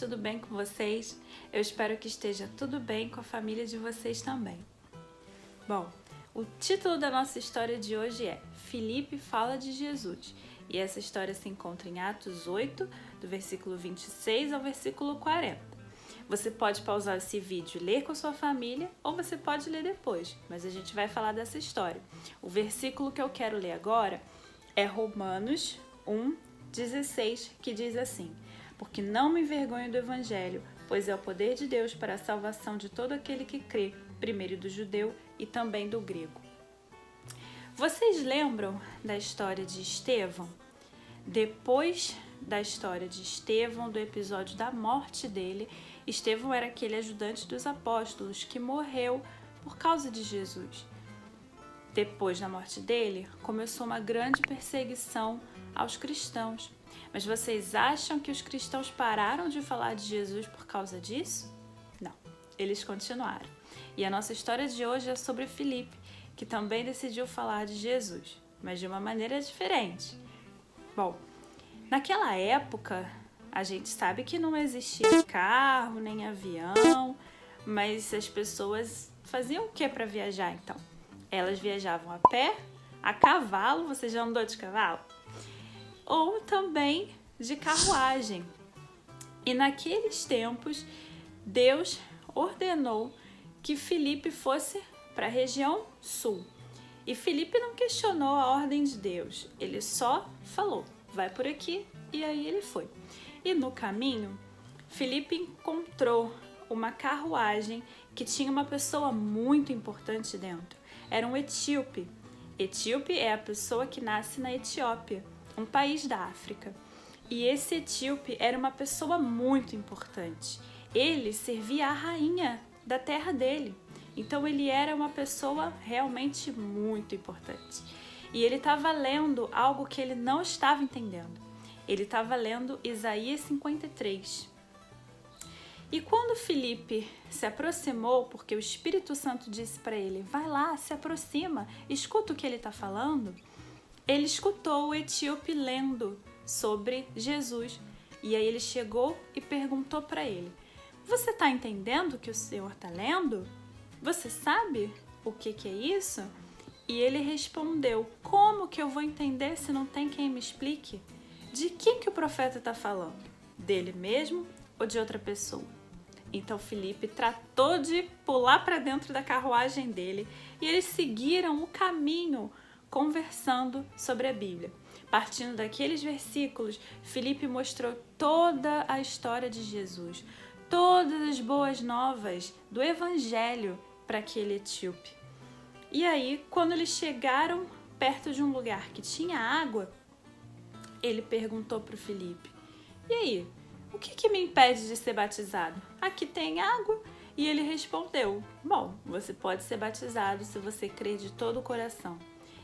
tudo bem com vocês? Eu espero que esteja tudo bem com a família de vocês também. Bom, o título da nossa história de hoje é Filipe fala de Jesus. E essa história se encontra em Atos 8, do versículo 26 ao versículo 40. Você pode pausar esse vídeo e ler com a sua família, ou você pode ler depois, mas a gente vai falar dessa história. O versículo que eu quero ler agora é Romanos 1:16, que diz assim: porque não me envergonho do Evangelho, pois é o poder de Deus para a salvação de todo aquele que crê, primeiro do judeu e também do grego. Vocês lembram da história de Estevão? Depois da história de Estevão, do episódio da morte dele, Estevão era aquele ajudante dos apóstolos que morreu por causa de Jesus. Depois da morte dele, começou uma grande perseguição aos cristãos. Mas vocês acham que os cristãos pararam de falar de Jesus por causa disso? Não, eles continuaram. E a nossa história de hoje é sobre Filipe, que também decidiu falar de Jesus, mas de uma maneira diferente. Bom, naquela época, a gente sabe que não existia carro, nem avião, mas as pessoas faziam o que para viajar então? Elas viajavam a pé, a cavalo, você já andou de cavalo? Ou também de carruagem. E naqueles tempos, Deus ordenou que Filipe fosse para a região sul. E Filipe não questionou a ordem de Deus, ele só falou, vai por aqui, e aí ele foi. E no caminho, Filipe encontrou uma carruagem que tinha uma pessoa muito importante dentro. Era um etíope. Etíope é a pessoa que nasce na Etiópia, um país da África. E esse etíope era uma pessoa muito importante. Ele servia a rainha da terra dele. Então ele era uma pessoa realmente muito importante. E ele estava lendo algo que ele não estava entendendo. Ele estava lendo Isaías 53. E quando Filipe se aproximou, porque o Espírito Santo disse para ele, vai lá, se aproxima, escuta o que ele está falando, ele escutou o etíope lendo sobre Jesus. E aí ele chegou e perguntou para ele, você está entendendo o que o Senhor está lendo? Você sabe o que é isso? E ele respondeu, como que eu vou entender se não tem quem me explique? De quem que o profeta está falando? Dele mesmo ou de outra pessoa? Então Filipe tratou de pular para dentro da carruagem dele e eles seguiram o caminho conversando sobre a Bíblia. Partindo daqueles versículos, Filipe mostrou toda a história de Jesus, todas as boas novas do Evangelho para aquele etíope. E aí, quando eles chegaram perto de um lugar que tinha água, ele perguntou para o Filipe, e aí, o que me impede de ser batizado? Aqui tem água? E ele respondeu, bom, você pode ser batizado se você crer de todo o coração.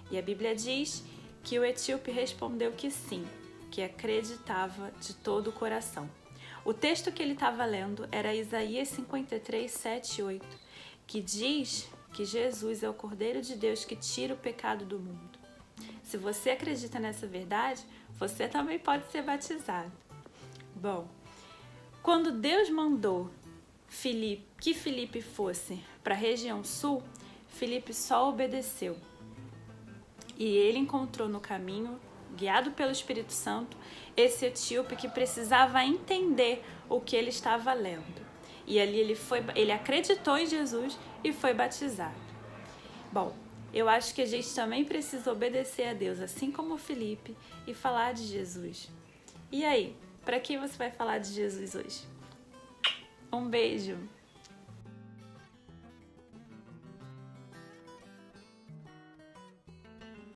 E a Bíblia diz que o etíope respondeu que sim, que acreditava de todo o coração. O texto que ele estava lendo era Isaías 53, 7 e 8, que diz que Jesus é o Cordeiro de Deus que tira o pecado do mundo. Se você acredita nessa verdade, você também pode ser batizado. Bom, quando Deus mandou que Filipe fosse para a região sul, Filipe só obedeceu. E ele encontrou no caminho, guiado pelo Espírito Santo, esse etíope que precisava entender o que ele estava lendo. E ali ele acreditou em Jesus e foi batizado. Bom, eu acho que a gente também precisa obedecer a Deus, assim como Filipe, e falar de Jesus. E aí, para quem você vai falar de Jesus hoje? Um beijo!